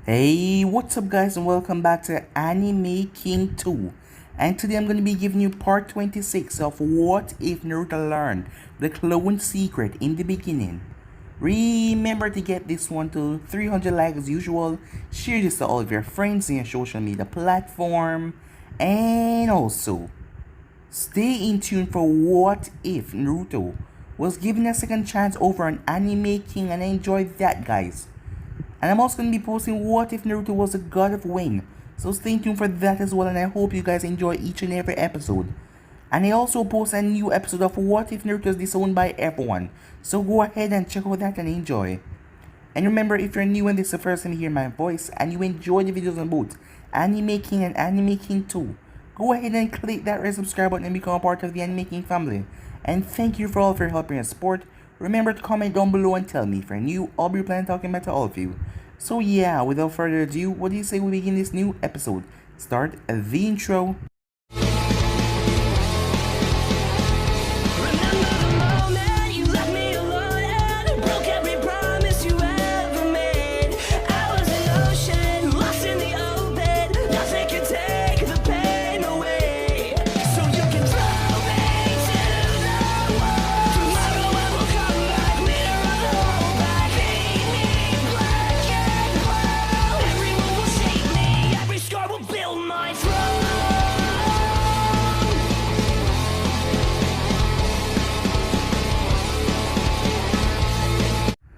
Hey, what's up guys and welcome back to Anime King 2. And today I'm going to be giving you part 26 of What If Naruto Learned the Clone Secret in the beginning. Remember to get this one to 300 likes as usual, share this to all of your friends in your social media platform, and also stay in tune for What If Naruto was given a second chance over on Anime King, and enjoy that guys. And I'm also going to be posting What If Naruto Was a God of Wayne. So stay tuned for that as well, and I hope you guys enjoy each and every episode. And I also post a new episode of What If Naruto is Disowned by Everyone. So go ahead and check out that and enjoy. And remember, if you're new and this is the first time you hear my voice and you enjoy the videos on both Anime King and Anime King 2, go ahead and click that red subscribe button and become a part of the Anime King family. And thank you for all of your help and your support. Remember to comment down below and tell me if you're new. I'll be planning talking about to all of you. So yeah, without further ado, what do you say we begin this new episode? Start the intro.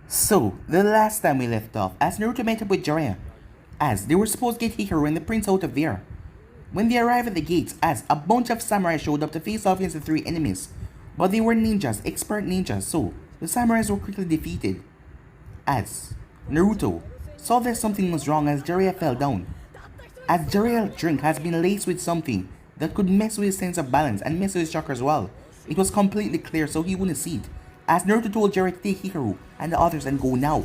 So, the last time we left off, as Naruto met up with Jiraiya, as they were supposed to get Hikaru and the prince out of there. When they arrived at the gates, as a bunch of samurai showed up to face off against the three enemies, but they were ninjas, expert ninjas, so the samurais were quickly defeated. As Naruto saw that something was wrong as Jiraiya fell down, as Jiraiya's drink has been laced with something that could mess with his sense of balance and mess with his chakra as well. It was completely clear so he wouldn't see it, as Naruto told Jiraiya to take Hikaru and the others and go now.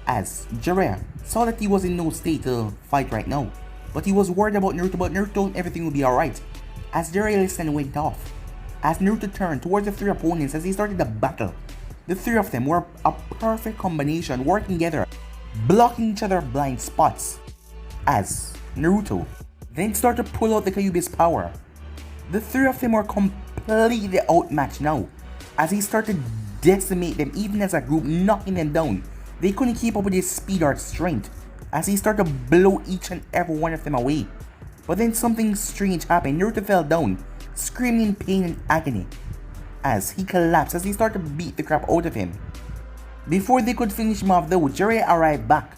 As Jiraiya saw that he was in no state to fight right now, but he was worried about Naruto, but Naruto told him everything would be alright. As Jiraiya listened and went off, as Naruto turned towards the three opponents as they started the battle. The three of them were a perfect combination, working together, blocking each other blind spots. As Naruto then started to pull out the Kyuubi's power. The three of them were completely outmatched now, as he started to decimate them even as a group, knocking them down. They couldn't keep up with his speed or strength, as he started to blow each and every one of them away. But then something strange happened. Naruto fell down, screaming in pain and agony, as he collapsed as he started to beat the crap out of him. Before they could finish him off though, Jiraiya arrived back.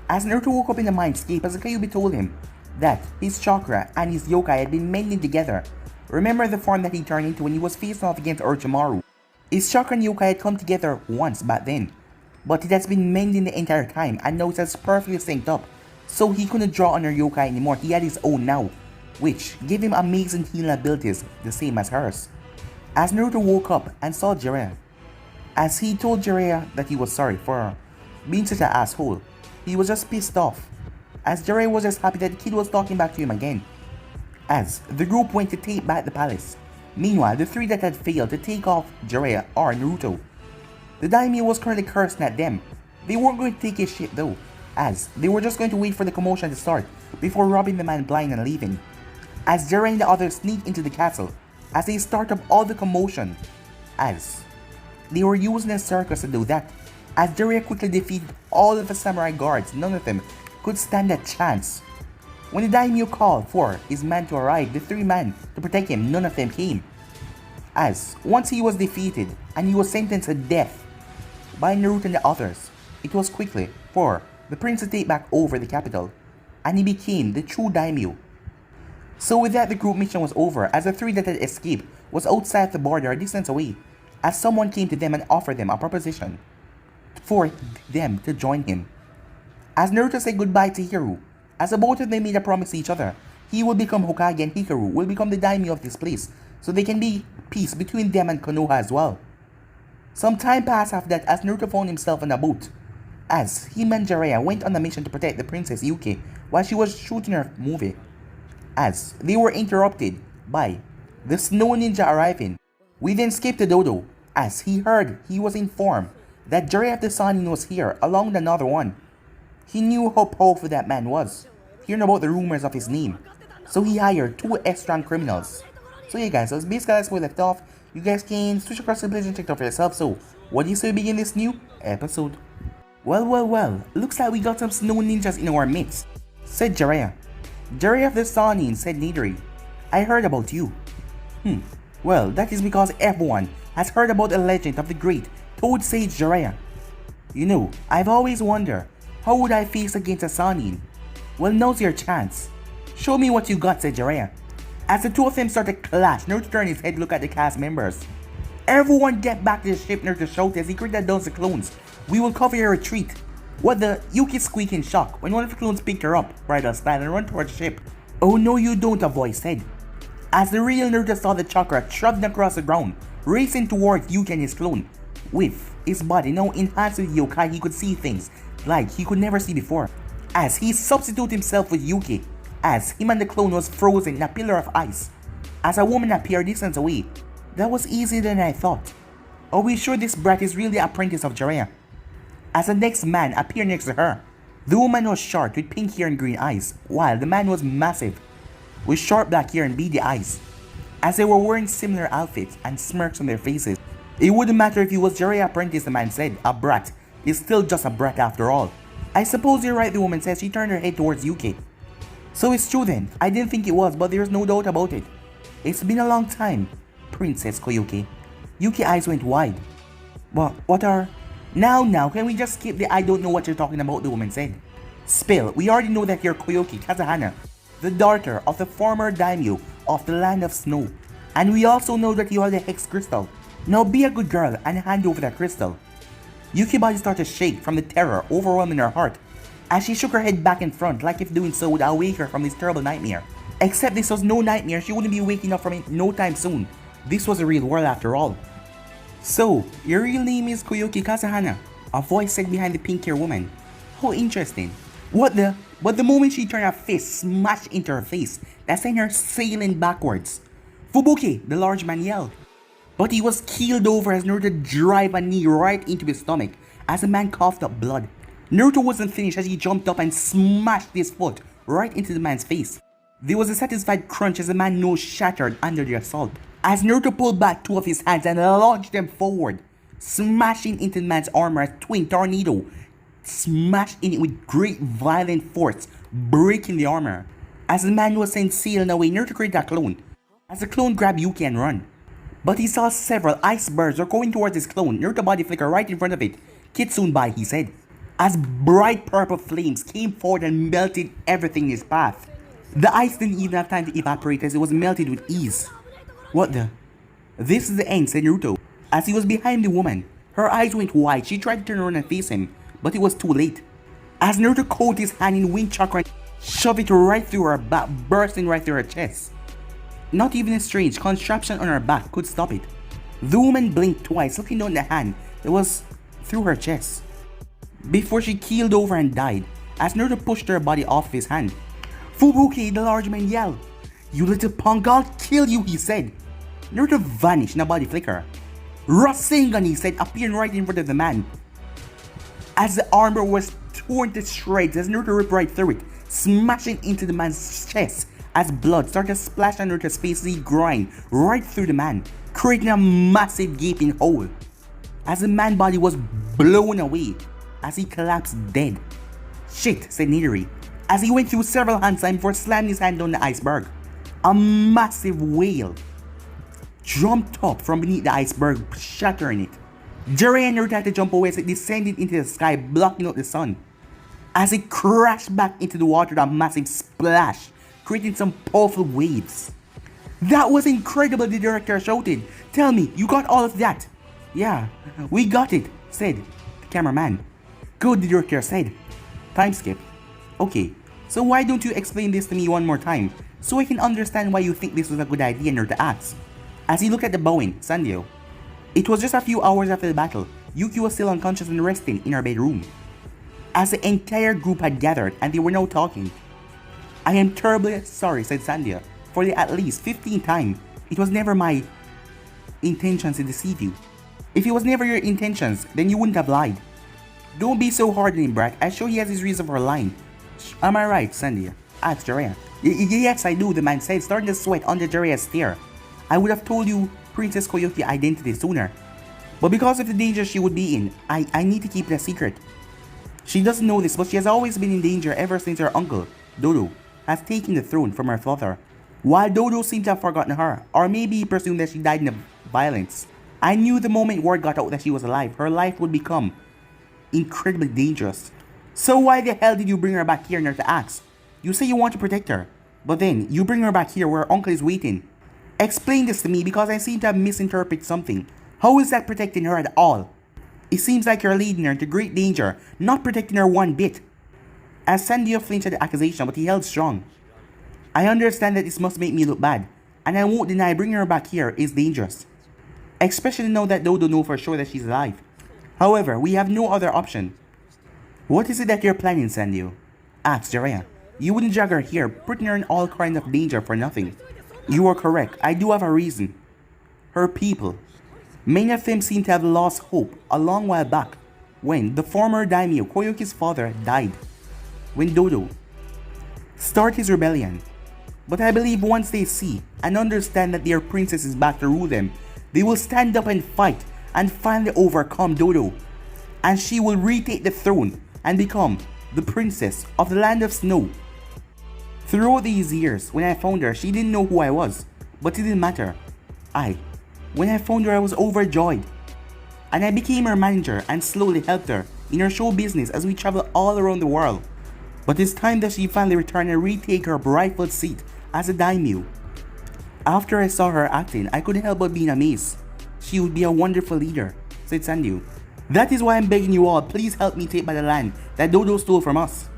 As Naruto woke up in the mindscape, as the Kyuubi told him that his chakra and his yokai had been mending together. Remember the form that he turned into when he was facing off against Orochimaru? His chakra and yokai had come together once back then, but it has been mending the entire time and now it has perfectly synced up, so he couldn't draw on her yokai anymore. He had his own now, which gave him amazing healing abilities the same as hers. As Naruto woke up and saw Jiraiya, as he told Jiraiya that he was sorry for being such an asshole, he was just pissed off, as Jiraiya was just happy that the kid was talking back to him again. As the group went to take back the palace. Meanwhile, the three that had failed to take off Jiraiya or Naruto, the daimyo was currently cursing at them. They weren't going to take his shit though, as they were just going to wait for the commotion to start before robbing the man blind and leaving. As Jiraiya and the others sneaked into the castle, as they start up all the commotion, as they were using a circus to do that. As Jiraiya quickly defeated all of the samurai guards, none of them could stand a chance. When the daimyo called for his man to arrive, the three men to protect him, none of them came. As once he was defeated and he was sentenced to death by Naruto and the others, it was quickly for the prince to take back over the capital, and he became the true daimyo. So with that, the group mission was over, as the three that had escaped was outside the border a distance away, as someone came to them and offered them a proposition for them to join him. As Naruto said goodbye to Hikaru, as the both of them made a promise to each other, he will become Hokage and Hikaru will become the daimyo of this place, so there can be peace between them and Konoha as well. Some time passed after that as Naruto found himself on a boat, as him and Jiraiya went on a mission to protect the Princess Yuki while she was shooting her movie. As they were interrupted by the snow ninja arriving, we then skipped to Dodo, as he was informed that Jiraiya of the Sun was here along with another one. He knew how powerful that man was, hearing about the rumors of his name. So he hired 2 extra criminals. So yeah guys, so it's basically that's where we left off. You guys can switch across the page and check it out for yourself. So, what do you say we begin this new episode? Well, looks like we got some snow ninjas in our midst, said Jiraiya. Jiraiya of the Sanin, said Nidori. I heard about you. Well, that is because everyone has heard about the legend of the great Toad Sage Jiraiya. You know, I've always wondered, how would I face against a Sanin? Well, now's your chance. Show me what you got, said Jiraiya. As the two of them started to clash, Naruto turned his head to look at the cast members. Everyone get back to the ship, Naruto shouted as he greeted down the clones. We will cover your retreat. What the? Yuki squeaked in shock when one of the clones picked her up, bridal style, and ran towards the ship. Oh no you don't, a voice said. As the real Naruto saw the chakra shoved across the ground, racing towards Yuki and his clone. With his body now enhanced with yokai, he could see things like he could never see before. As he substituted himself with Yuki, as him and the clone was frozen in a pillar of ice. As a woman appeared distance away. That was easier than I thought. Are we sure this brat is really the apprentice of Jiraiya? As the next man appeared next to her. The woman was short with pink hair and green eyes, while the man was massive, with short black hair and beady eyes. As they were wearing similar outfits and smirks on their faces. It wouldn't matter if he was Jiraiya apprentice, the man said. A brat is still just a brat after all. I suppose you're right, the woman says. She turned her head towards Yuki. So it's true then. I didn't think it was, but there's no doubt about it. It's been a long time, Princess Koyuki. Yuki's eyes went wide. What are... Now, can we just skip the I don't know what you're talking about, the woman said. Spill, we already know that you're Koyuki Kazahana, the daughter of the former daimyo of the land of snow. And we also know that you are the Hex Crystal. Now be a good girl and hand over that crystal. Yuki's body started to shake from the terror overwhelming her heart, as she shook her head back and front like if doing so would awake her from this terrible nightmare. Except this was no nightmare, she wouldn't be waking up from it no time soon. This was a real world after all. So, your real name is Koyuki Kazahana, a voice said behind the pink hair woman. How interesting. What the? But the moment she turned her fist smashed into her face, that sent her sailing backwards. Fubuki, the large man yelled. But he was keeled over as Naruto drove a knee right into his stomach as the man coughed up blood. Naruto wasn't finished as he jumped up and smashed his foot right into the man's face. There was a satisfied crunch as the man's nose shattered under the assault. As Naruto pulled back 2 of his hands and launched them forward, smashing into the man's armor as twin tornado smashed in it with great violent force, breaking the armor. As the man was sent sailing away, Naruto created a clone. As the clone grabbed Yuki and ran. But he saw several icebergs were going towards his clone. Naruto body flickered right in front of it. Kitsunbai, he said. As bright purple flames came forward and melted everything in his path. The ice didn't even have time to evaporate as it was melted with ease. What the? This is the end, said Naruto. As he was behind the woman, her eyes went wide. She tried to turn around and face him, but it was too late. As Naruto coated his hand in wind chakra and shoved it right through her back, bursting right through her chest. Not even a strange contraption on her back could stop it. The woman blinked twice, looking down the hand that was through her chest, before she keeled over and died, as Naruto pushed her body off his hand. Fubuki, the large man yelled. You little punk, I'll kill you, he said. Naruto vanished in a body flicker. Rasengan, he said, appearing right in front of the man. As the armor was torn to shreds as Naruto ripped right through it, smashing into the man's chest as blood started to splash on Naruto's face as he grind right through the man, creating a massive gaping hole. As the man's body was blown away as he collapsed dead. Shit, said Nidori, as he went through several hand signs before slamming his hand on the iceberg. A massive whale jumped up from beneath the iceberg, shattering it. Jiraiya and Naruto had to jump away as it descended into the sky, blocking out the sun. As it crashed back into the water with a massive splash, creating some powerful waves. That was incredible, the director shouted. Tell me, you got all of that? Yeah, we got it, said the cameraman. Good, the director said. Time skip. Okay, so why don't you explain this to me one more time, so I can understand why you think this was a good idea, Naruto asked. As he looked at the bowing, Sandio. It was just a few hours after the battle. Yuki was still unconscious and resting in her bedroom. As the entire group had gathered and they were now talking. I am terribly sorry, said Sandia, for the at least 15th time. It was never my intentions to deceive you. If it was never your intentions, then you wouldn't have lied. Don't be so hard on him, brat. I'm sure he has his reason for lying. Am I right, Sandy? Asked Jiraiya. Yes, I do, the man said, starting to sweat under Jiraiya's stare. I would have told you Princess Koyuki's identity sooner. But because of the danger she would be in, I need to keep it a secret. She doesn't know this, but she has always been in danger ever since her uncle, Dodo, has taken the throne from her father. While Dodo seemed to have forgotten her, or maybe he presumed that she died in the violence, I knew the moment word got out that she was alive, her life would become incredibly dangerous. So why the hell did you bring her back here, Naruto asked? You say you want to protect her, but then you bring her back here where her uncle is waiting. Explain this to me because I seem to have misinterpreted something. How is that protecting her at all? It seems like you're leading her into great danger, not protecting her one bit. As Sandio flinched at the accusation, but he held strong. I understand that this must make me look bad, and I won't deny bringing her back here is dangerous. Especially now that Dodo knows for sure that she's alive. However, we have no other option. What is it that you're planning, Sandio? Asked Jiraiya. You wouldn't drag her here, putting her in all kinds of danger for nothing. You are correct, I do have a reason. Her people. Many of them seem to have lost hope a long while back, when the former daimyo, Koyuki's father, died. When Dodo started his rebellion. But I believe once they see and understand that their princess is back to rule them, they will stand up and fight and finally overcome Dodo. And she will retake the throne and become the princess of the land of snow. Throughout these years, when I found her, she didn't know who I was, but it didn't matter. When I found her, I was overjoyed. And I became her manager and slowly helped her in her show business as we travel all around the world. But it's time that she finally returned and retake her rightful seat as a daimyo. After I saw her acting, I couldn't help but being amazed. She would be a wonderful leader, said Sandio. That is why I'm begging you all, please help me take back the land that Dodo stole from us.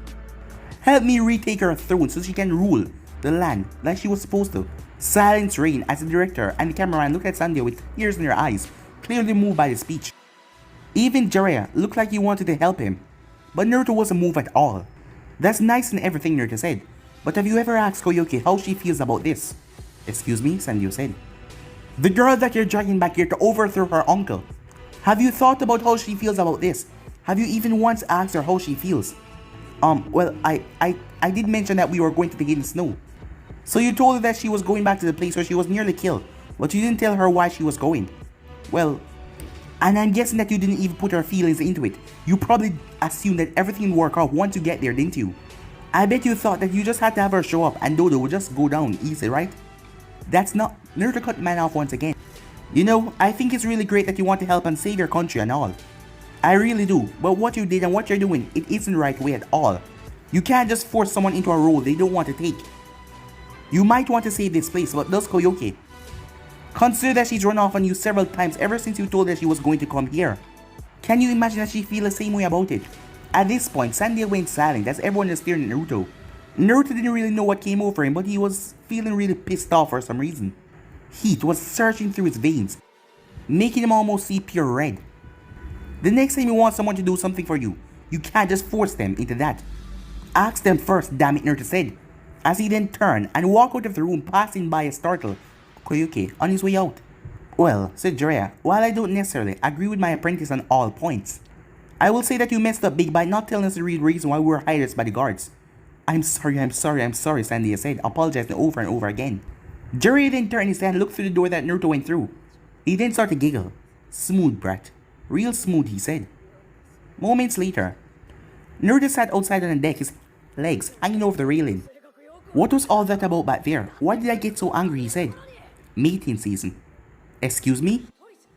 Help me retake her throne so she can rule the land like she was supposed to. Silence reigned as the director and the cameraman looked at Sandio with tears in their eyes, clearly moved by the speech. Even Jiraiya looked like he wanted to help him, but Naruto wasn't moved at all. That's nice and everything, Naruto said, but have you ever asked Koyuki how she feels about this? Excuse me, Sandio said. The girl that you're dragging back here to overthrow her uncle. Have you thought about how she feels about this? Have you even once asked her how she feels? Well, I did mention that we were going to the hidden snow. So you told her that she was going back to the place where she was nearly killed, but you didn't tell her why she was going. Well, and I'm guessing that you didn't even put her feelings into it. You probably assumed that everything would work out once you get there, didn't you? I bet you thought that you just had to have her show up and Dodo would just go down easy, right? That's not... Naruto cut the man off once again. You know, I think it's really great that you want to help and save your country and all. I really do, but what you did and what you're doing, it isn't the right way at all. You can't just force someone into a role they don't want to take. You might want to save this place, but does Koyuki? Consider that she's run off on you several times ever since you told her she was going to come here. Can you imagine that she feels the same way about it? At this point, Sandia went silent as everyone was staring at Naruto. Naruto didn't really know what came over him, but he was feeling really pissed off for some reason. Heat was surging through his veins, making him almost see pure red. The next time you want someone to do something for you, you can't just force them into that. Ask them first, damn it, Naruto said, as he then turned and walked out of the room, passing by a startled Koyuki on his way out. Well, said Jiraiya, while I don't necessarily agree with my apprentice on all points, I will say that you messed up big by not telling us the real reason why we were hired by the guards. I'm sorry, Sandia said, apologizing over and over again. Jiraiya then turned his head and looked through the door that Naruto went through. He then started to giggle. Smooth, brat. Real smooth, he said. Moments later, Naruto sat outside on the deck, his legs hanging over the railing. What was all that about back there? Why did I get so angry, he said. Mating season. Excuse me?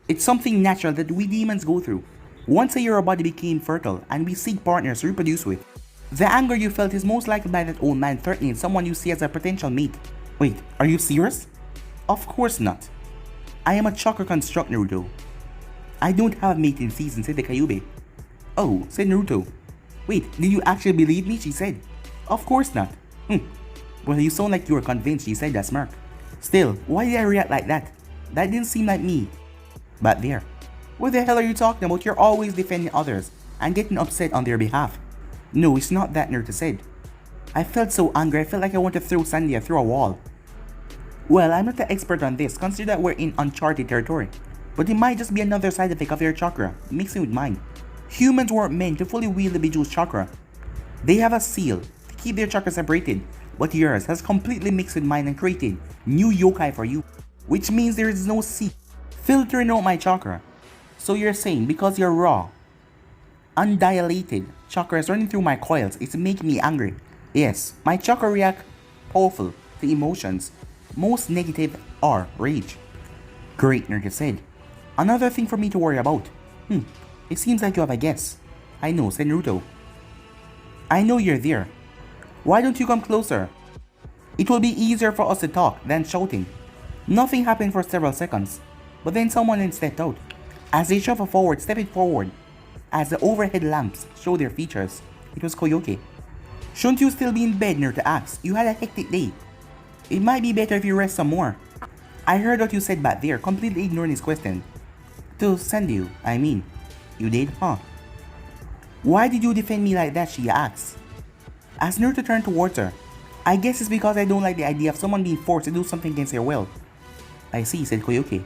It's something natural that we demons go through. Once a year our body became fertile and we seek partners to reproduce with. The anger you felt is most likely by that old man threatening someone you see as a potential mate. Wait, are you serious? Of course not. I am a chakra construct, Naruto. I don't have mating season, said the Kyuubi. Oh, said Naruto. Wait, did you actually believe me? She said. Of course not. Well, you sound like you were convinced, she said, that smirk. Still, why did I react like that? That didn't seem like me. But there. What the hell are you talking about? You're always defending others and getting upset on their behalf. No, it's not that, Naruto said. I felt so angry, I felt like I wanted to throw Sandia through a wall. Well, I'm not the expert on this, consider that we're in uncharted territory. But it might just be another side effect of your chakra, mixing with mine. Humans weren't meant to fully wield the Bejeweled chakra. They have a seal to keep their chakra separated, but yours has completely mixed with mine and created new yokai for you, which means there is no seal filtering out my chakra. So you're saying because you're raw, undilated chakra is running through my coils, it's making me angry. Yes, my chakra react powerful to emotions, most negative are rage. Great, Naruto said. Another thing for me to worry about. It seems like you have a guess. I know, said Naruto. I know you're there. Why don't you come closer? It will be easier for us to talk than shouting. Nothing happened for several seconds, but then someone then stepped out. As they shuffled forward, stepping forward, as the overhead lamps showed their features, it was Koyuki. Shouldn't you still be in bed, Naruto asked? You had a hectic day. It might be better if you rest some more. I heard what you said back there, completely ignoring his question. To send you, I mean. You did, huh? Why did you defend me like that, she asked. As Naruto turned towards her, I guess it's because I don't like the idea of someone being forced to do something against their will. I see, said Koyuki.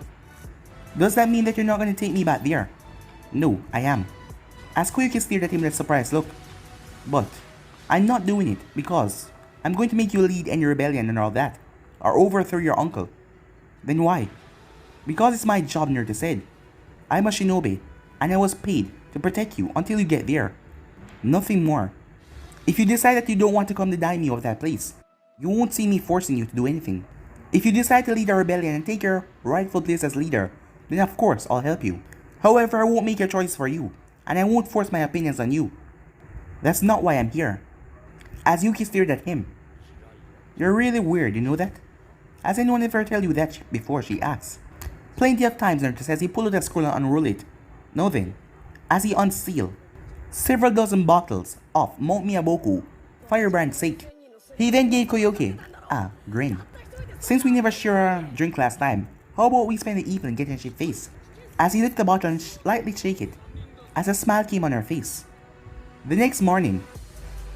Does that mean that you're not going to take me back there? No, I am. As Koyuki stared at him with a surprised look. But I'm not doing it because I'm going to make you lead any rebellion and all that, or overthrow your uncle. Then why? Because it's my job, Naruto said. I'm a shinobi, and I was paid to protect you until you get there. Nothing more. If you decide that you don't want to come the daimyo of that place, you won't see me forcing you to do anything. If you decide to lead a rebellion and take your rightful place as leader, then of course I'll help you. However, I won't make your choice for you, and I won't force my opinions on you. That's not why I'm here. As Yuki stared at him. You're really weird, you know that? Has anyone ever tell you that before, she asked. Plenty of times, Naruto says. He pulled out a scroll and unrolled it. Now then, as he unsealed several dozen bottles of Mount Miyaboku firebrand sake, he then gave Koyuki a grin. Since we never shared a drink last time, how about we spend the evening getting a shit face? As he lifted the bottle and lightly shake it, as a smile came on her face. The next morning,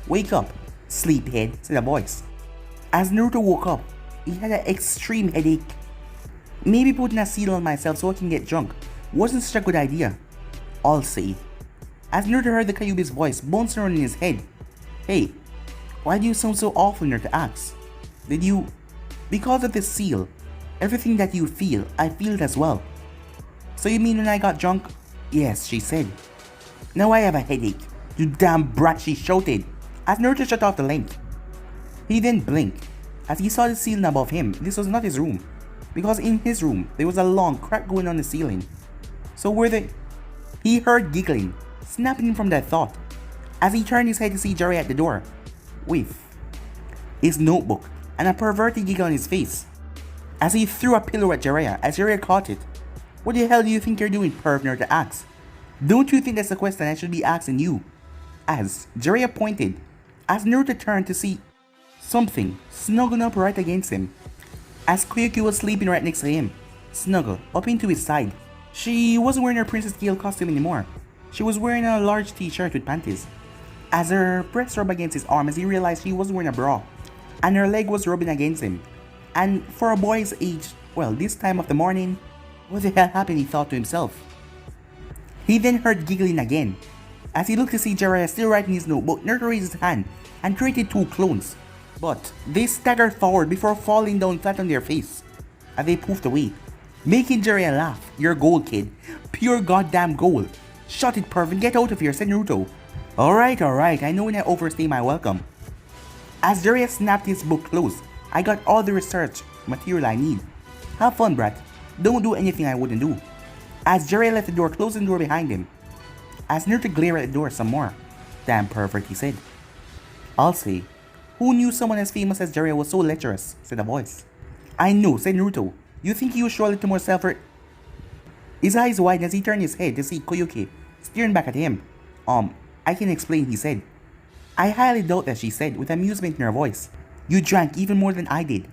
wake up, sleephead, said a voice. As Naruto woke up, he had an extreme headache. Maybe putting a seal on myself so I can get drunk wasn't such a good idea, I'll say. As Naruto heard the Kyuubi's voice bouncing around in his head. Hey, why do you sound so awful, Naruto asked. Did you... Because of the seal, everything that you feel, I feel it as well. So you mean when I got drunk? Yes, she said. Now I have a headache. You damn brat, she shouted, as Naruto shut off the link. He then blinked, as he saw the ceiling above him. This was not his room, because in his room, there was a long crack going on the ceiling. So were they... He heard giggling, snapping from that thought, as he turned his head to see Jiraiya at the door, with his notebook and a perverted giggle on his face, as he threw a pillow at Jiraiya, as Jiraiya caught it. What the hell do you think you're doing, perv, Naruto asked. Don't you think that's a question I should be asking you? As Jiraiya pointed, as Naruto turned to see something snuggling up right against him, as Koyuki was sleeping right next to him, snuggled up into his side. She wasn't wearing her Princess Gale costume anymore. She was wearing a large t-shirt with panties. As her breast rubbed against his arm, as he realized she wasn't wearing a bra, and her leg was rubbing against him. And for a boy's age, well, this time of the morning, what the hell happened, he thought to himself. He then heard giggling again. As he looked to see Jiraiya still writing his notebook, Naruto raised his hand and created two clones. But they staggered forward before falling down flat on their face, as they poofed away, making Jiraiya laugh. You're gold, kid. Pure goddamn gold. Shut it, perv, and get out of here, said Naruto. Alright, I know when I overstay my welcome. As Jiraiya snapped his book closed, I got all the research material I need. Have fun, brat. Don't do anything I wouldn't do. As Jiraiya left the door, closing the door behind him. As Naruto glared at the door some more. Damn pervert, he said. I'll say, who knew someone as famous as Jiraiya was so lecherous, said a voice. I know, said Naruto. You think he was sure a little more self-hurt? His eyes widened as he turned his head to see Koyuki staring back at him. I can explain, he said. I highly doubt that, she said, with amusement in her voice. You drank even more than I did.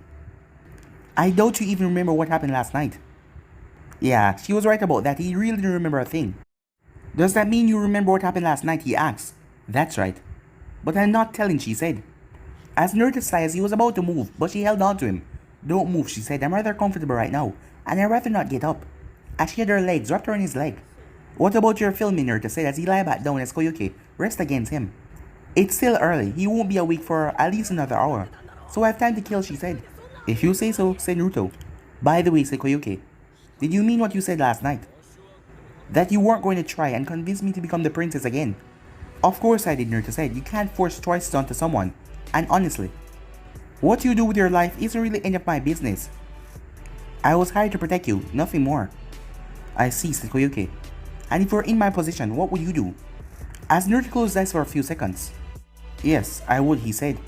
I doubt you even remember what happened last night. Yeah, she was right about that. He really didn't remember a thing. Does that mean you remember what happened last night, he asked. That's right. But I'm not telling, she said. As Naruto sighed, he was about to move, but she held on to him. Don't move, she said. I'm rather comfortable right now, and I'd rather not get up. As she had her legs wrapped around his leg. What about your filming, Naruto said as he lay back down as Koyuki rested against him. It's still early, he won't be awake for at least another hour, so I have time to kill, she said. If you say so, said Naruto. By the way, said Koyuki, did you mean what you said last night? That you weren't going to try and convince me to become the princess again? Of course I did, Naruto said. You can't force choices onto someone. And honestly, what you do with your life isn't really any of my business. I was hired to protect you, nothing more. I see, said Koyuki. And if you're in my position, what would you do? As Naruto closed his eyes for a few seconds. Yes, I would, he said.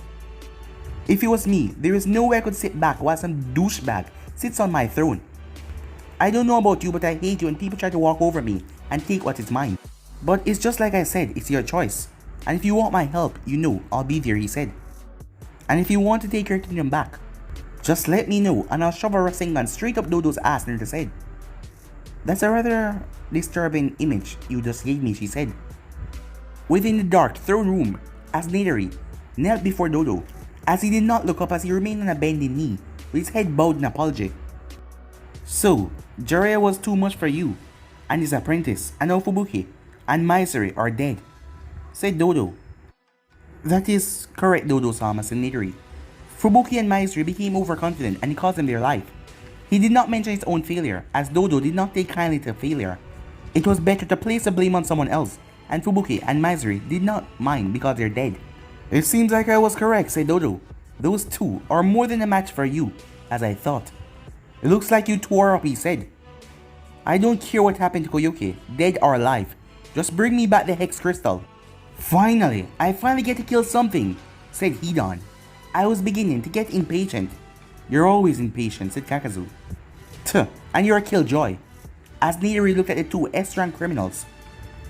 If it was me, there is no way I could sit back while some douchebag sits on my throne. I don't know about you, but I hate you when people try to walk over me and take what is mine. But it's just like I said, it's your choice. And if you want my help, you know I'll be there, he said. And if you want to take your kingdom back, just let me know and I'll shove a Rasengan straight up Dodo's ass, Naruto said. That's a rather disturbing image you just gave me, she said. Within the dark throne room, as Nadari knelt before Dodo, as he did not look up as he remained on a bending knee, with his head bowed in apology. So, Jiraiya was too much for you, and his apprentice, and Fubuki, and Maizuri are dead, said Dodo. That is correct, Dodo-sama, said Nadari. Fubuki and Maizuri became overconfident and it cost them their life. He did not mention his own failure, as Dodo did not take kindly to failure. It was better to place the blame on someone else, and Fubuki and Maizuri did not mind because they're dead. It seems like I was correct, said Dodo. Those two are more than a match for you, as I thought. It looks like you tore up, he said. I don't care what happened to Koyuki, dead or alive. Just bring me back the Hex Crystal. Finally, I finally get to kill something, said Hidan. I was beginning to get impatient. You're always impatient, said Kakazu. Tuh, and you're a killjoy. As Nadari looked at the two S-rank criminals.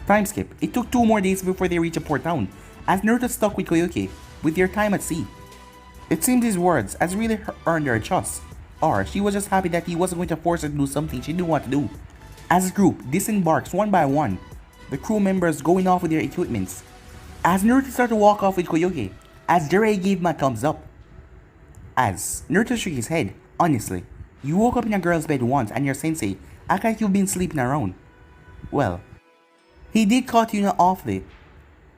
Time skip, it took 2 more days before they reached a port town, as Naruto stuck with Koyuki, with their time at sea. It seemed his words as really earned her trust, or she was just happy that he wasn't going to force her to do something she didn't want to do. As the group disembarks one by one, the crew members going off with their equipments. As Naruto started to walk off with Koyuki, as Jiraiya gave him a thumbs up. As Naruto shook his head, honestly, you woke up in a girl's bed once and your sensei act like you've been sleeping around. Well, he did caught you in an awfully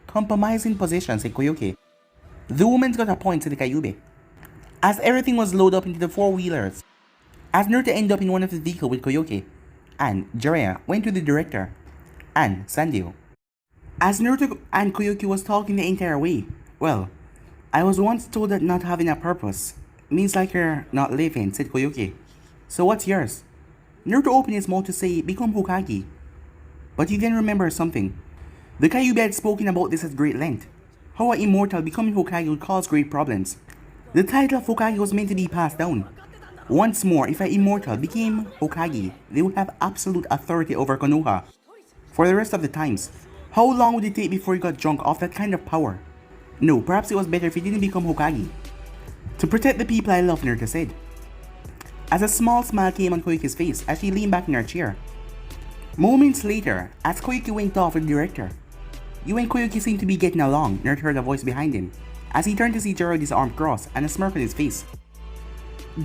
compromising position, said Koyuki. The woman's got a point, said Kyubey. As everything was loaded up into the 4-wheelers, as Naruto ended up in one of the vehicles with Koyuki, and Jiraiya went to the director, and Sandio. As Naruto and Koyuki was talking the entire way, well, I was once told that not having a purpose means like you're not living, said Koyuki. So what's yours? Naruto opened his mouth to say, become Hokage. But he then remembered something. The Kyuubi had spoken about this at great length. How an immortal becoming Hokage would cause great problems. The title of Hokage was meant to be passed down. Once more, if an immortal became Hokage, they would have absolute authority over Konoha for the rest of the times. How long would it take before he got drunk off that kind of power? No, perhaps it was better if he didn't become Hokage. To protect the people I love, Naruto said. As a small smile came on Koyuki's face as she leaned back in her chair. Moments later, as Koyuki went off with the director, you and Koyuki seemed to be getting along, Naruto heard a voice behind him, as he turned to see Jiraiya with his arm crossed and a smirk on his face.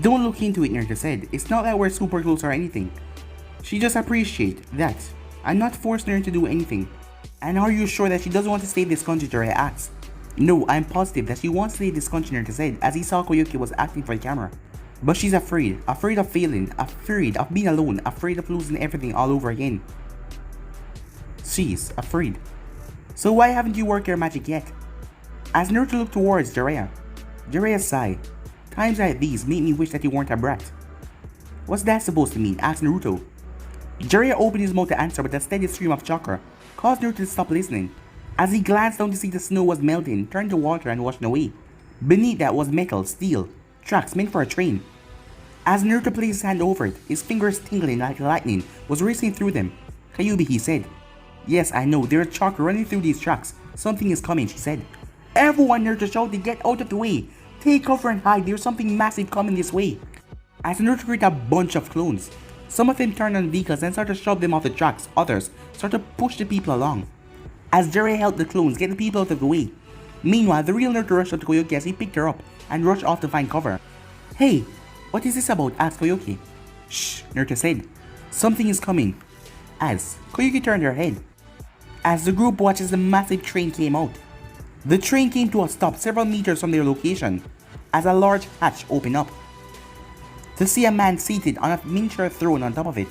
Don't look into it, Naruto said. It's not that we're super close or anything. She just appreciates that. I'm not forcing her to do anything. And are you sure that she doesn't want to stay in this country, Jiraiya asked. No, I'm positive that she wants to leave this country, Naruto said, as he saw Koyuki was acting for the camera. But she's afraid of failing, afraid of being alone, afraid of losing everything all over again. She's afraid. So why haven't you worked your magic yet? As Naruto looked towards Jiraiya, Jiraiya sighed. Times like these make me wish that you weren't a brat. What's that supposed to mean? Asked Naruto. Jiraiya opened his mouth to answer, but a steady stream of chakra caused Naruto to stop listening. As he glanced down to see the snow was melting, turned to water and washing away. Beneath that was metal, steel, tracks meant for a train. As Naruto placed his hand over it, his fingers tingling like lightning was racing through them. Kyuubi, he said. Yes, I know, there is chakra running through these tracks. Something is coming, she said. Everyone, Naruto shouted, get out of the way. Take cover and hide, there's something massive coming this way. As Naruto created a bunch of clones, some of them turned on vehicles and started to shove them off the tracks, others started to push the people along. As Jiraiya helped the clones get the people out of the way. Meanwhile, the real Naruto rushed up to Koyuki as he picked her up and rushed off to find cover. Hey, what is this about? Asked Koyuki. Shh, Naruto said. Something is coming. as Koyuki turned her head as the group watches the massive train came out. The train came to a stop several meters from their location as a large hatch opened up to see a man seated on a miniature throne on top of it.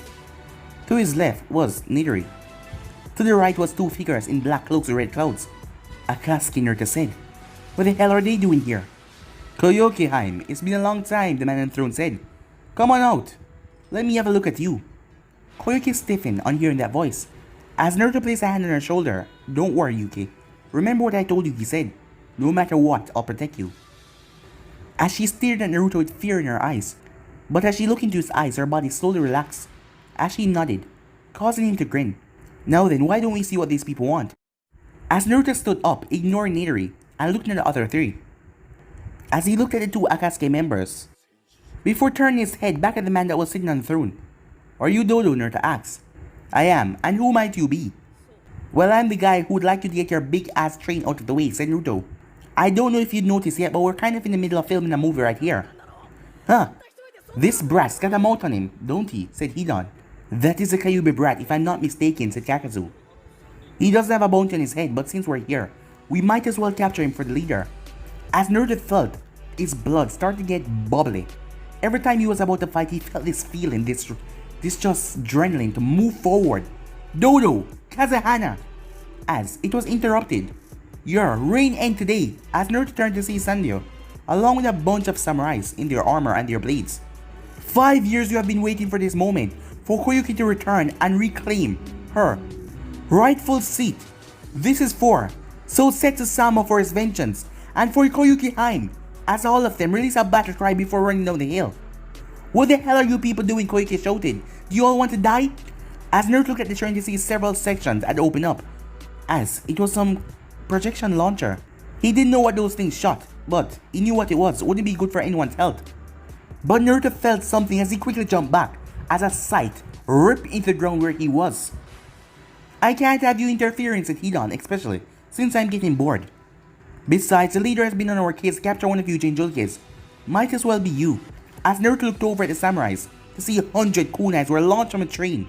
To his left was Nidori. To the right was two figures in black cloaks with red clouds. Akatsuki Naruto said, "What the hell are they doing here?" "Koyuki Heim, it's been a long time," the man on the throne said. "Come on out. Let me have a look at you." Koyuki stiffened on hearing that voice. As Naruto placed a hand on her shoulder, "Don't worry, Yuki. Remember what I told you," he said. "No matter what, I'll protect you." As she stared at Naruto with fear in her eyes, but as she looked into his eyes, her body slowly relaxed. As she nodded, causing him to grin. "Now then, why don't we see what these people want?" As Naruto stood up, ignoring Nidori, and looked at the other three. As he looked at the two Akatsuki members, before turning his head back at the man that was sitting on the throne. "Are you Dodo?" Naruto asked. "I am, and who might you be?" "Well, I'm the guy who'd like you to get your big ass train out of the way," said Naruto. "I don't know if you'd noticed yet, but we're kind of in the middle of filming a movie right here." "Huh? This brat's got a mouth on him, don't he?" said Hidan. "That is a Kyuubi brat, if I'm not mistaken," said Kakazu. "He doesn't have a bounty on his head, but since we're here, we might as well capture him for the leader." As Naruto felt his blood start to get bubbly. Every time he was about to fight, he felt this feeling, this just adrenaline to move forward. "Dodo! Kazahana!" As it was interrupted. "Your reign end today," as Naruto turned to see Sandio, along with a bunch of samurais in their armor and their blades. 5 years you have been waiting for this moment, for Koyuki to return and reclaim her rightful seat. This is for So Sama for his vengeance, and for Koyuki Heim, as all of them release a battle cry before running down the hill. "What the hell are you people doing?" Koyuki shouted. "Do you all want to die?" As Naruto looked at the train to see several sections had opened up, as it was some projection launcher. He didn't know what those things shot, but he knew what it was. It wouldn't be good for anyone's health. But Naruto felt something as he quickly jumped back, as a sight ripped into the ground where he was. "I can't have you interfering," said Hidan, "especially since I'm getting bored. Besides, the leader has been on our case to capture one of you Jinjulkis. Might as well be you." As Naruto looked over at the samurais to see 100 kunais were launched from a train,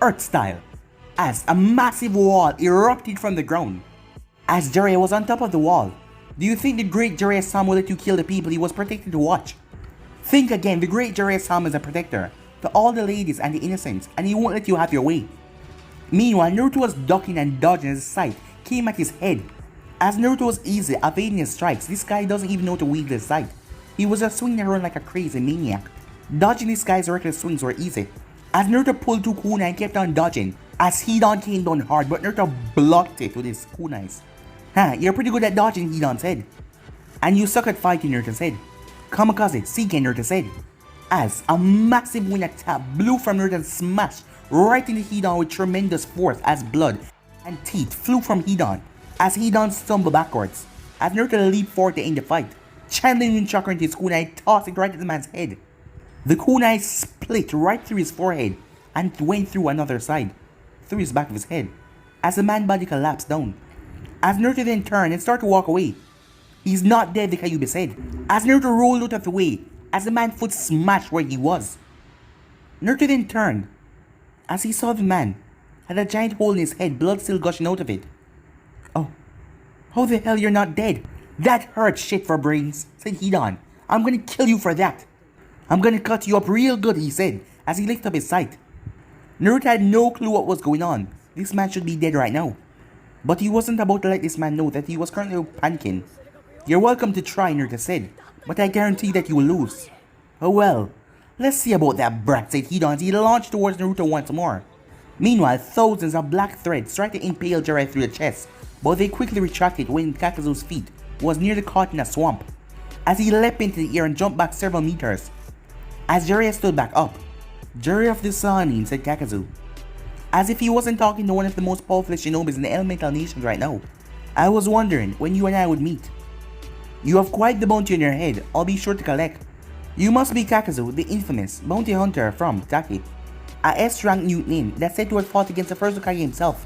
Earth style, as a massive wall erupted from the ground. As Jiraiya was on top of the wall, do you think the great Jiraiya-sama will let you kill the people he was protected to watch? Think again, the great Jiraiya-sama is a protector to all the ladies and the innocents, and he won't let you have your way. Meanwhile, Naruto was ducking and dodging as his sight came at his head. As Naruto was easily evading his strikes, this guy doesn't even know to wield his sight. He was just swinging around like a crazy maniac. Dodging this guy's reckless swings were easy. As Naruto pulled two kunai and kept on dodging, as Hidan came down hard, but Naruto blocked it with his kunais. "Huh, you're pretty good at dodging," Hidan said. "And you suck at fighting," Naruto said. "Kamikaze, Seike," Naruto said. As a massive wind attack blew from Naruto and smashed right into Hidan with tremendous force as blood and teeth flew from Hidan. As Hidan stumbled backwards, as Naruto leaped forward to end the fight, channeling wind chakra into his kunai, tossed it right at the man's head. The kunai split right through his forehead and went through another side, through his back of his head, as the man's body collapsed down. As Naruto then turned and started to walk away. "He's not dead," the Kyuubi said. As Naruto rolled out of the way, as the man's foot smashed where he was. Naruto then turned, as he saw the man had a giant hole in his head, blood still gushing out of it. "Oh, how the hell you're not dead? That hurts shit for brains," said Hidan. "I'm gonna kill you for that. I'm gonna cut you up real good," he said, as he lifted up his sight. Naruto had no clue what was going on. This man should be dead right now. But he wasn't about to let this man know that he was currently panicking. "You're welcome to try," Naruto said, "but I guarantee that you will lose." "Oh well, let's see about that brat," said Hidan as he launched towards Naruto once more. Meanwhile, thousands of black threads tried to impale Jiraiya through the chest, but they quickly retracted when Kakazu's feet was nearly caught in a swamp, as he leapt into the air and jumped back several meters. As Jiraiya stood back up, "Jiraiya of the Sanin," said Kakazu, as if he wasn't talking to one of the most powerful shinobis in the elemental nations right now. "I was wondering when you and I would meet. You have quite the bounty on your head, I'll be sure to collect. You must be Kakazu, the infamous bounty hunter from Taki, a S-rank mutinin that said to have fought against the first Hokage himself."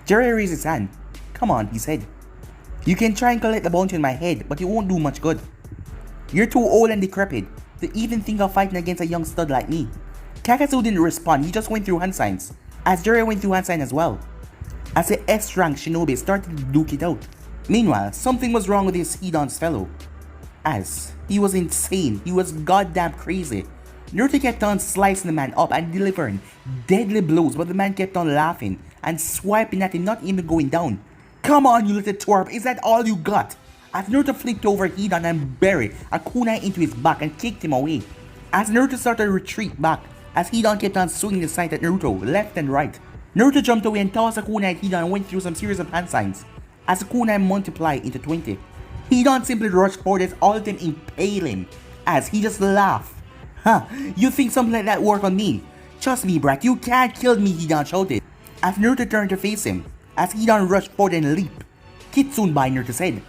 Jiraiya raised his hand. "Come on," he said. "You can try and collect the bounty on my head, but it won't do much good. You're too old and decrepit to even think of fighting against a young stud like me." Kakazu didn't respond, he just went through hand signs. as Jiraiya went through hand sign as well, as the S-rank shinobi started to duke it out. Meanwhile, something was wrong with his Hidan's fellow, as he was insane, he was goddamn crazy. Naruto kept on slicing the man up and delivering deadly blows, but the man kept on laughing and swiping at him, not even going down. Come on, you little twerp, is that all you got? As Naruto flipped over Hidan and buried a kunai into his back and kicked him away. As Naruto started to retreat back, as Hidan kept on swinging the sight at Naruto left and right. Naruto jumped away and tossed a kunai at Hidan and went through some series of hand signs. As the kunai multiplied into 20, Hidan simply rushed forward his ultimate impale him, as he just laughed. Huh, you think something like that worked on me? Trust me, brat, you can't kill me, Hidan shouted. As Naruto turned to face him, as Hidan rushed forward and leaped, Kitsune by Naruto's head.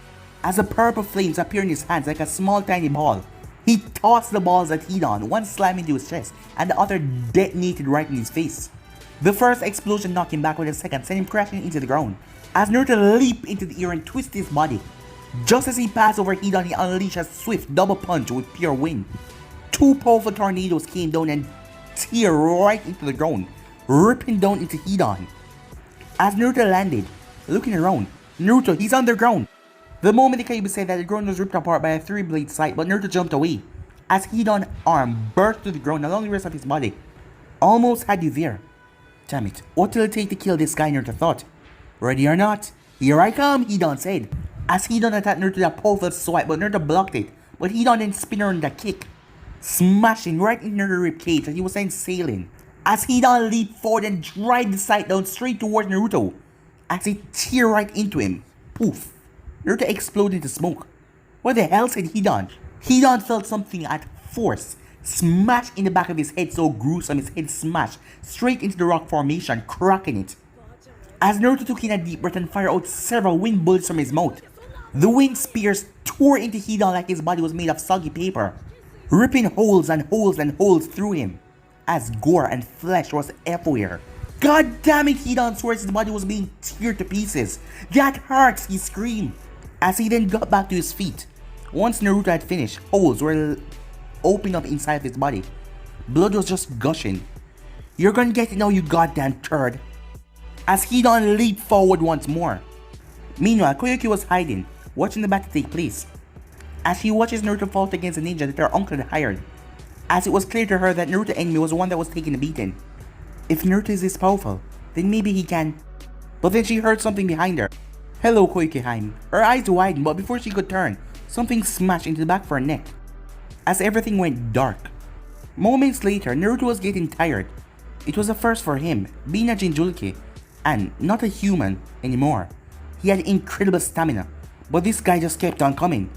As the purple flames appeared in his hands like a small tiny ball, he tossed the balls at Hidan, one slamming into his chest and the other detonated right in his face. The first explosion knocked him back, with the second sent him crashing into the ground. As Naruto leaped into the air and twisted his body, just as he passed over Hidan, he unleashed a swift double punch with pure wind. Two powerful tornadoes came down and tear right into the ground, ripping down into Hidan. As Naruto landed, looking around, Naruto, he's underground. The moment the Kyuubi said that, the ground was ripped apart by a three-blade scythe, but Naruto jumped away, as Hidan's arm burst to the ground along the rest of his body. Almost had you there. Damn it, what will it take to kill this guy, Naruto thought. Ready or not, here I come, Hidan said. As Hidan attacked Naruto with a powerful swipe, but Naruto blocked it, but Hidan then spun around the kick, smashing right into Naruto's ribcage as he was sent sailing. As Hidan leaped forward and drive the sight down straight towards Naruto, as it tear right into him. Poof. Naruto exploded into smoke. What the hell, said Hidan? Hidan felt something at force smash in the back of his head, so gruesome his head smashed straight into the rock formation, cracking it. As Naruto took in a deep breath and fired out several wind bullets from his mouth, the wind spears tore into Hidan like his body was made of soggy paper, ripping holes and holes and holes through him, as gore and flesh was everywhere. God damn it, Hidan swore his body was being teared to pieces. That hurts, he screamed, as he then got back to his feet. Once Naruto had finished, holes were opening up inside of his body. Blood was just gushing. You're gonna get it now, you goddamn turd. As Hidan leaped forward once more. Meanwhile, Koyuki was hiding, watching the battle take place, as she watches Naruto fight against a ninja that her uncle had hired, as it was clear to her that Naruto's enemy was the one that was taking the beating. If Naruto is this powerful, then maybe he can. But then she heard something behind her. Hello, Koyuki Haim. Her eyes widened, but before she could turn, something smashed into the back of her neck, as everything went dark. Moments later, Naruto was getting tired. It was a first for him, being a Jinchuriki, and not a human anymore. He had incredible stamina, but this guy just kept on coming.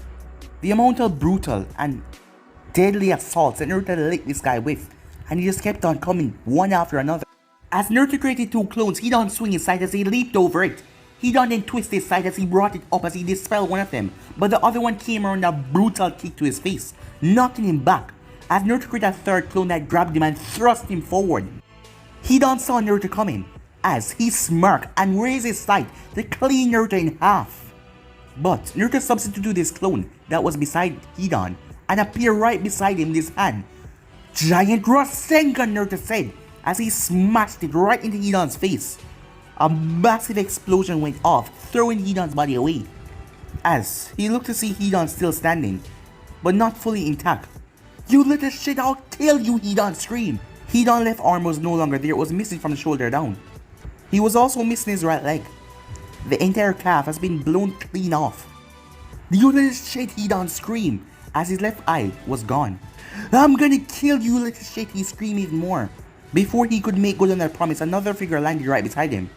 The amount of brutal and deadly assaults that Naruto licked this guy with, and he just kept on coming one after another. As Naruto created two clones, Hidan swung his side as he leaped over it. Hidan then twisted his side as he brought it up as he dispelled one of them, but the other one came around a brutal kick to his face, knocking him back, as Naruto created a third clone that grabbed him and thrust him forward. Hidan saw Naruto coming, as he smirked and raised his sight to clean Naruto in half. But Naruto substituted his clone that was beside Hidan and appeared right beside him in his hand. Giant Rasengan, Naruto said, as he smashed it right into Hidan's face. A massive explosion went off, throwing Hidan's body away, as he looked to see Hidan still standing, but not fully intact. You little shit, I'll kill you, Hidan screamed. Hidan's left arm was no longer there, it was missing from the shoulder down. He was also missing his right leg. The entire calf has been blown clean off. You little shit, Hidan screamed, as his left eye was gone. I'm gonna kill you, little shit, he screamed even more. Before he could make good on their promise, another figure landed right beside him.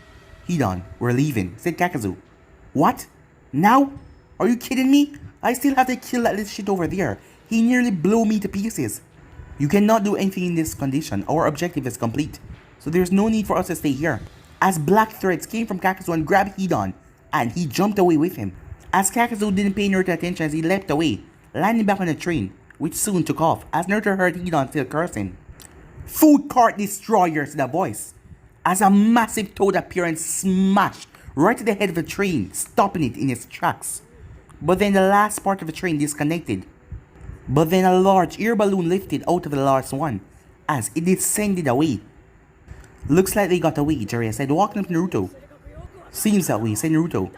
Hidan, we're leaving, said Kakazu. What? Now? Are you kidding me? I still have to kill that little shit over there. He nearly blew me to pieces. You cannot do anything in this condition. Our objective is complete, so there's no need for us to stay here. As black threads came from Kakazu and grabbed Hidan, and he jumped away with him. As Kakazu didn't pay Naruto attention as he leapt away, landing back on the train, which soon took off, as Naruto heard Hidan still cursing. Food cart destroyer, said a voice, as a massive toad appeared and smashed right to the head of the train, stopping it in its tracks. But then the last part of the train disconnected. But then a large air balloon lifted out of the last one, as it descended away. Looks like they got away, Jiraiya said, walking up to Naruto. Seems that way, said Naruto.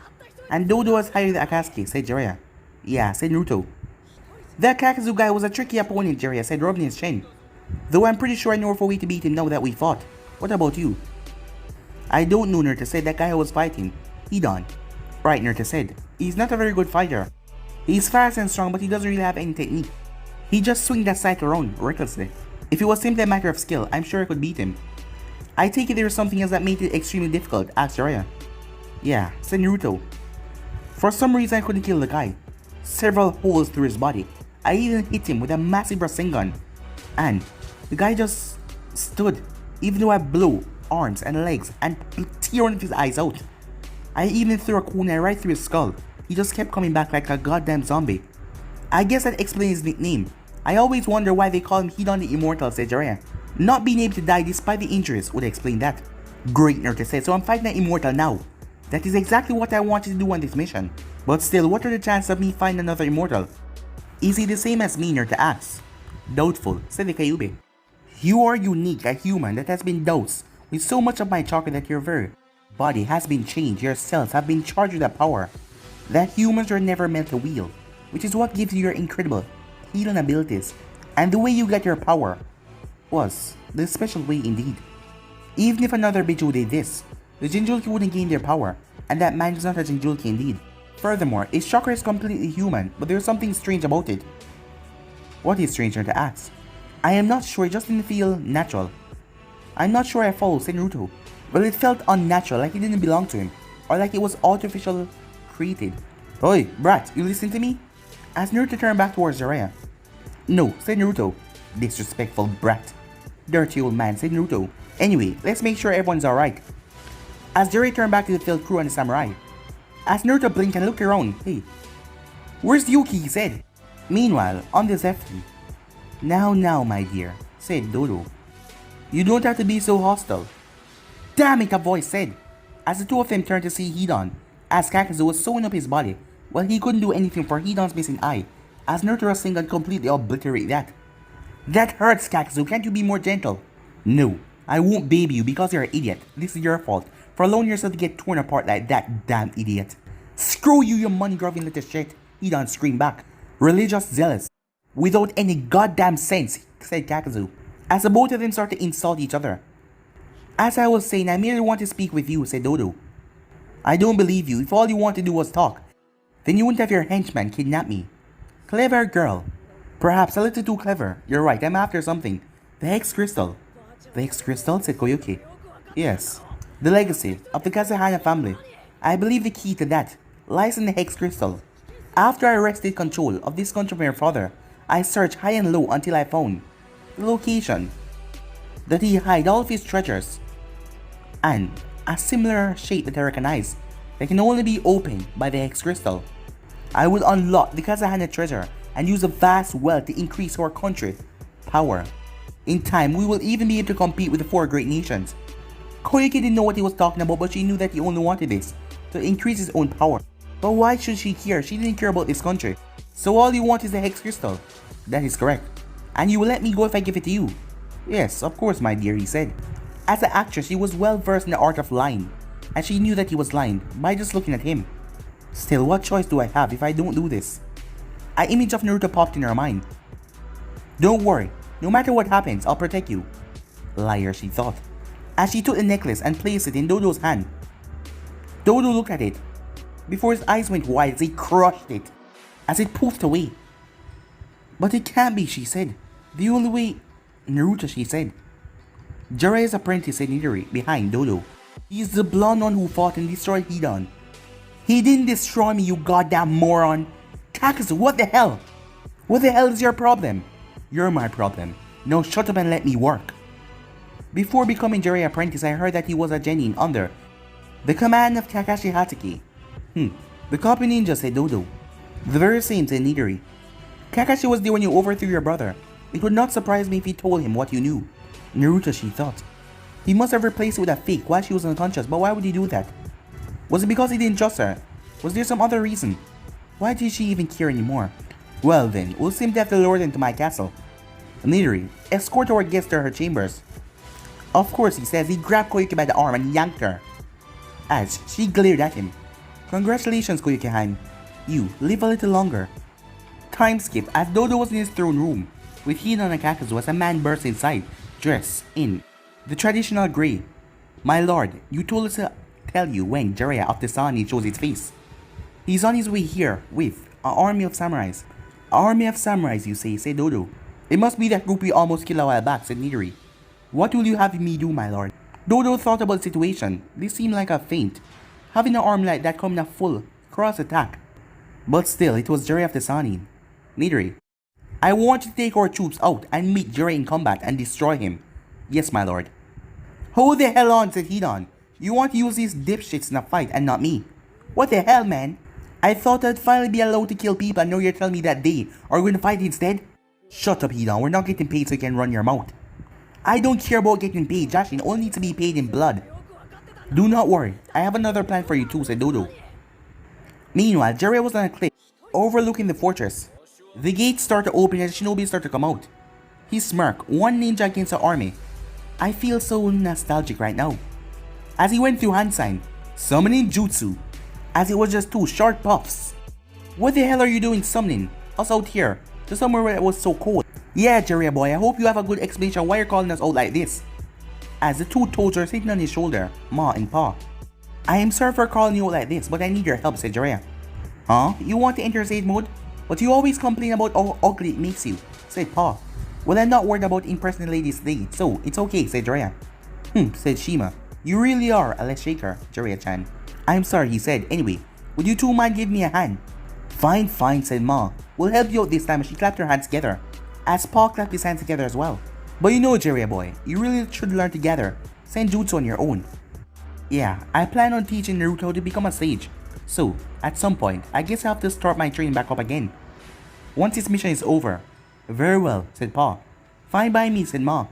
And Dodo has hired the Akatsuki, said Jiraiya. Yeah, said Naruto. That Kakazu guy was a tricky opponent, Jiraiya said, rubbing his chin. Though I'm pretty sure I know of a way to beat him now that we fought. What about you? I don't know, Naruto said. That guy I was fighting. Hidan. Right, Naruto said. He's not a very good fighter. He's fast and strong, but he doesn't really have any technique. He just swings that scythe around recklessly. If it was simply a matter of skill, I'm sure I could beat him. I take it there was something else that made it extremely difficult, asked Jiraiya. Yeah, said Naruto. For some reason I couldn't kill the guy. Several holes through his body. I even hit him with a massive Rasengan. And the guy just stood, even though I blew arms and legs and tear one of his eyes out. I even threw a kunai right through his skull. He just kept coming back like a goddamn zombie. I guess that explains his nickname. I always wonder why they call him Hidan the Immortal, said Jiraiya. Not being able to die despite the injuries would explain that. Great, Naruto said, so I'm fighting an immortal now. That is exactly what I wanted to do on this mission. But still, what are the chances of me finding another immortal? Is he the same as me, Naruto asked. Doubtful, said the Kyuubi. You are unique, a human that has been dosed with so much of my chakra that your very body has been changed, your cells have been charged with a power that humans are never meant to wield, which is what gives you your incredible healing abilities. And the way you got your power was the special way indeed. Even if another Biju did this, the Jinchuriki wouldn't gain their power, and that man is not a Jinchuriki indeed. Furthermore, his chakra is completely human, but there's something strange about it. What is stranger to ask? I am not sure, it just didn't feel natural. I'm not sure I follow, said Naruto. Well, it felt unnatural, like it didn't belong to him, or like it was artificial created. Oi, brat, you listen to me? As Naruto turned back towards Jiraiya. No, said Naruto. Disrespectful brat. Dirty old man, said Naruto. Anyway, let's make sure everyone's alright. As Jiraiya turned back to the field crew and the samurai. As Naruto blinked and looked around, hey, where's Yuki, he said. Meanwhile, on the Zephyrine. Now, my dear, said Dodo. You don't have to be so hostile. Damn it, a voice said. As the two of them turned to see Hidan, as Kakazu was sewing up his body. Well, he couldn't do anything for Hidan's missing eye, as Naruto Rasengan completely obliterated that. That hurts, Kakazu, can't you be more gentle? No, I won't baby you because you're an idiot. This is your fault, for allowing yourself to get torn apart like that damn idiot. Screw you, you money-grubbing little shit, Hidan screamed back. Religious zealous. Without any goddamn sense, said Kakazu, as the both of them started to insult each other. As I was saying, I merely want to speak with you, said Dodo. I don't believe you. If all you want to do was talk, then you wouldn't have your henchman kidnap me. Clever girl. Perhaps a little too clever. You're right, I'm after something. The Hex Crystal. The Hex Crystal, said Koyuki. Yes. The legacy of the Kazahana family. I believe the key to that lies in the Hex Crystal. After I wrested control of this country from your father, I searched high and low until I found the location that he hid all of his treasures, and a similar shape that I recognize that can only be opened by the Hex Crystal. I will unlock the Kazahana treasure and use the vast wealth to increase our country's power. In time, we will even be able to compete with the four great nations. Koyuki didn't know what he was talking about, but she knew that he only wanted this to increase his own power. But why should she care? She didn't care about this country. So all you want is the Hex Crystal. That is correct. And you will let me go if I give it to you. Yes, of course, my dear, he said. As an actress, she was well versed in the art of lying, and she knew that he was lying by just looking at him. Still, what choice do I have if I don't do this? An image of Naruto popped in her mind. Don't worry, no matter what happens, I'll protect you. Liar, she thought, as she took the necklace and placed it in Dodo's hand. Dodo looked at it before his eyes went wide as he crushed it, as it poofed away. But it can't be, she said. The only way... Naruto, she said. Jiraiya's apprentice said Nidori behind Dodo. He's the blonde one who fought and destroyed Hidan. He didn't destroy me, you goddamn moron. Kakazu, what the hell? What the hell is your problem? You're my problem. Now shut up and let me work. Before becoming Jiraiya's apprentice, I heard that he was a genin under the command of Kakashi Hatake. The copy ninja, said Dodo. The very same, said Nidori. Kakashi was there when you overthrew your brother. It would not surprise me if he told him what you knew. Naruto, she thought. He must have replaced it with a fake while she was unconscious, but why would he do that? Was it because he didn't trust her? Was there some other reason? Why did she even care anymore? Well then, we'll simply have to lure them to my castle. Nidori, escort our guest to her chambers. Of course, he says. He grabbed Koyuki by the arm and yanked her as she glared at him. Congratulations, Koyuki-han. You live a little longer. Time skip as Dodo was in his throne room with Hidan and Akatsuki as a man burst inside, dressed in the traditional grey. My lord, you told us to tell you when Jiraiya of the Sani shows his face. He's on his way here with an army of samurais. Army of samurais, you say, said Dodo. It must be that group we almost killed a while back, said Midori. What will you have me do, my lord? Dodo thought about the situation. This seemed like a feint, having an arm like that coming a full cross attack. But still, it was Jiraiya of the Sani. Midori, I want you to take our troops out and meet Jiraiya in combat and destroy him. Yes, my lord. Hold the hell on, said Hidan. You want to use these dipshits in a fight and not me? What the hell, man? I thought I'd finally be allowed to kill people and now you're telling me that they are going to fight instead? Shut up, Hidan. We're not getting paid so you can run your mouth. I don't care about getting paid, Jashin. Only need to be paid in blood. Do not worry. I have another plan for you too, said Dodo. Meanwhile, Jiraiya was on a cliff overlooking the fortress. The gates start to open and shinobi start to come out. He smirked, one ninja against the army. I feel so nostalgic right now. As he went through hand sign, summoning jutsu, as it was just two short puffs. What the hell are you doing summoning us out here to somewhere where it was so cold? Yeah, Jiraiya boy, I hope you have a good explanation why you're calling us out like this. As the two toads are sitting on his shoulder, Ma and Pa. I am sorry for calling you out like this, but I need your help, said Jiraiya. Huh? You want to enter Sage mode? But you always complain about how ugly it makes you, said Pa. Well, I'm not worried about impressing the ladies today, so it's okay, said Jiraiya. Said Shima. You really are a less shaker, Jiraiya-chan. I'm sorry, he said. Anyway, would you two mind giving me a hand? Fine, fine, said Ma. We'll help you out this time. She clapped her hands together, as Pa clapped his hands together as well. But you know, Jiraiya boy, you really should learn together. Senjutsu on your own. Yeah, I plan on teaching Naruto to become a sage. So, at some point, I guess I have to start my training back up again. Once his mission is over. Very well, said Pa. Fine by me, said Ma.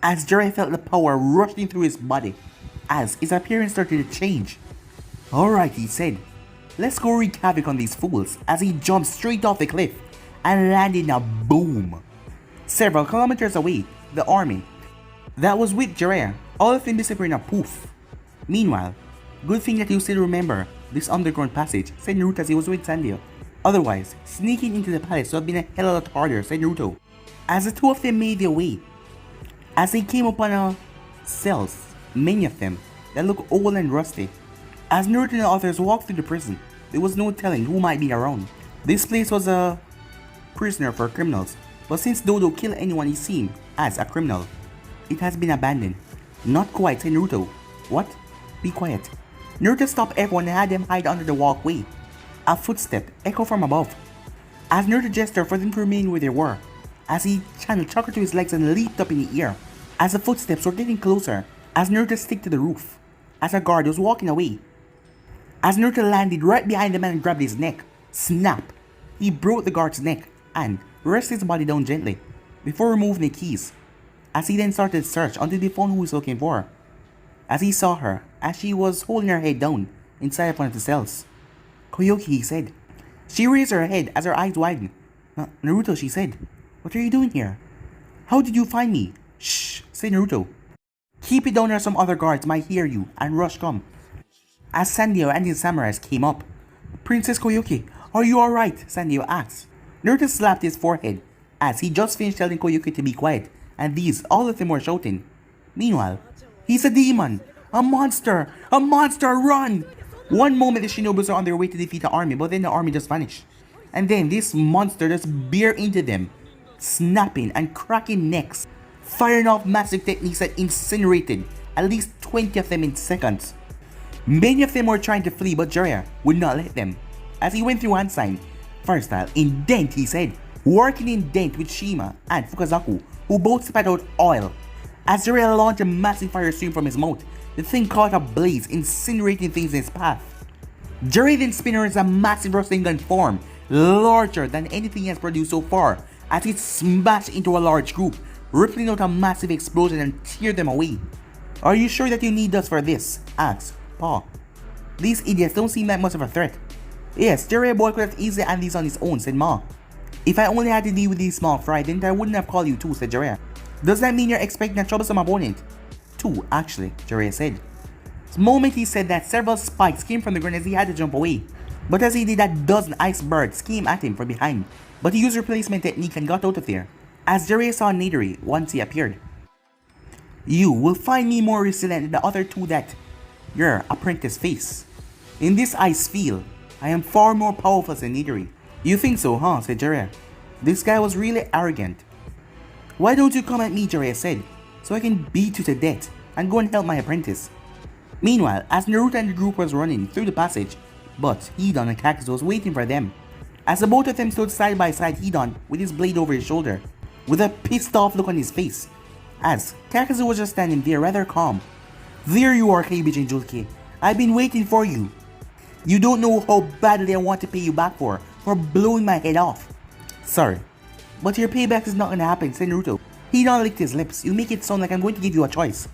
As Jiraiya felt the power rushing through his body, as his appearance started to change. Alright, he said. Let's go wreak havoc on these fools, as he jumped straight off the cliff and landed in a boom. Several kilometers away, the army that was with Jiraiya, all of them disappeared in a poof. Meanwhile, good thing that you still remember this underground passage, said Naruto as he was with Sandio. Otherwise, sneaking into the palace would have been a hell of a lot harder, said Naruto. As the two of them made their way, as they came upon cells, many of them that looked old and rusty. As Naruto and the others walked through the prison, there was no telling who might be around. This place was a prisoner for criminals, but since Dodo killed anyone he seen as a criminal, it has been abandoned. Not quite, said Naruto. What? Be quiet. Naruto stopped everyone and had them hide under the walkway. A footstep echoed from above. As Naruto gestured for them to remain where they were, as he channeled chakra to his legs and leaped up in the air. As the footsteps were getting closer, as Naruto stick to the roof, as a guard was walking away. As Naruto landed right behind the man and grabbed his neck. Snap! He broke the guard's neck and rested his body down gently before removing the keys. As he then started to search until he found who he was looking for. As he saw her, as she was holding her head down inside of one of the cells. Koyuki, he said. She raised her head as her eyes widened. Naruto, she said. What are you doing here? How did you find me? Shh, said Naruto. Keep it down or some other guards might hear you and rush come. As Sandio and his samurais came up. Princess Koyuki, are you alright? Sandio asked. Naruto slapped his forehead as he just finished telling Koyuki to be quiet, and these, all of them were shouting. Meanwhile, he's a demon! A monster! A monster! Run! One moment the shinobis are on their way to defeat the army, but then the army just vanished. And then this monster just bear into them, snapping and cracking necks, firing off massive techniques that incinerated at least 20 of them in seconds. Many of them were trying to flee, but Jiraiya would not let them. As he went through hand sign, Firestyle, in Dent, he said, working in Dent with Shima and Fukazaku, who both spat out oil. As Jiraiya launched a massive fire stream from his mouth, the thing caught ablaze, incinerating things in its path. Jiraiya then spun as a massive rustling gun form, larger than anything he has produced so far, as it smashed into a large group, rippling out a massive explosion and tear them away. Are you sure that you need us for this? Asked Pa. These idiots don't seem like much of a threat. Yes, Jiraiya boy could have easily handled these on his own, said Ma. If I only had to deal with these small fry, then I wouldn't have called you too, said Jiraiya. Does that mean you're expecting a troublesome opponent? Two, actually, Jiraiya said. The moment he said that, several spikes came from the ground as he had to jump away. But as he did, a dozen ice birds came at him from behind. But he used replacement technique and got out of there. As Jiraiya saw Nidori once he appeared. You will find me more resilient than the other two that your apprentice face. In this ice field, I am far more powerful than Nidori. You think so, huh? Said Jiraiya. This guy was really arrogant. Why don't you come at me, Jiraiya said, so I can beat you to death and go and help my apprentice. Meanwhile, as Naruto and the group was running through the passage, but Hidan and Akatsuki was waiting for them. As the both of them stood side by side, Hidan with his blade over his shoulder, with a pissed off look on his face, as Akatsuki was just standing there rather calm. There you are, Koyuki and Julki. I've been waiting for you. You don't know how badly I want to pay you back for blowing my head off. Sorry, but your payback is not gonna happen, said Naruto. Hidan licked his lips. You make it sound like I'm going to give you a choice.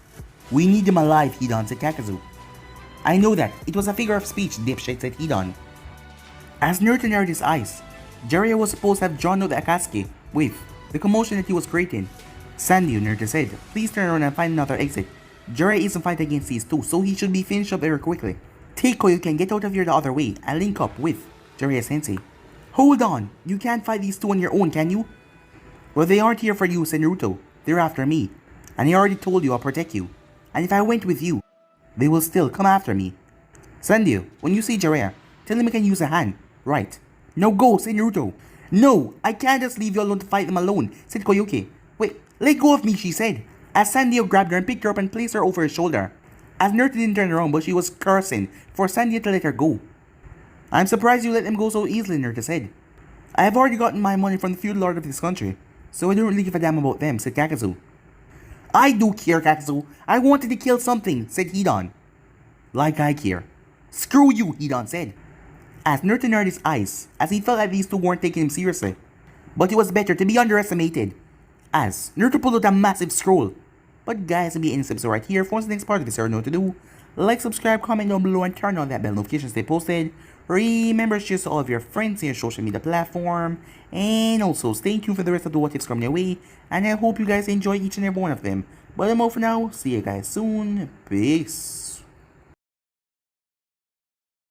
We need him alive, Hidan, said Akatsuki. I know that. It was a figure of speech, dipshit, said Hidan. As Naruto narrowed his eyes, Jiraiya was supposed to have drawn out the Akatsuki with the commotion that he was creating. Sandy, Naruto said, please turn around and find another exit. Jiraiya isn't fighting against these two, so he should be finished up very quickly. Take Koyuki and get out of here the other way and link up with Jiraiya Sensei. Hold on, you can't fight these two on your own, can you? Well, they aren't here for you, said Naruto. They're after me. And I already told you I'll protect you. And if I went with you, they will still come after me. Sandy, when you see Jiraiya, tell him I can use a hand. Right. Now go, said Naruto. No, I can't just leave you alone to fight them alone, said Koyuki. Wait, let go of me, she said. As Sandy grabbed her and picked her up and placed her over his shoulder. As Naruto didn't turn around, but she was cursing for Sandy to let her go. I'm surprised you let them go so easily, Naruto said. I have already gotten my money from the feudal lord of this country, so I don't really give a damn about them, said Akatsuki. I do care, Akatsuki. I wanted to kill something, said Hidan. Like I care. Screw you, Hidan said. As Naruto narrowed his eyes, as he felt that these two weren't taking him seriously. But it was better to be underestimated. As Naruto pulled out a massive scroll. But guys, if you end this episode right here, for the next part of this, you know what to do. Like, subscribe, comment down below, and turn on that bell notification to stay posted. Remember to share to all of your friends in your social media platform. And also, stay tuned for the rest of the what ifs coming your way. And I hope you guys enjoy each and every one of them. But I'm out for now. See you guys soon. Peace.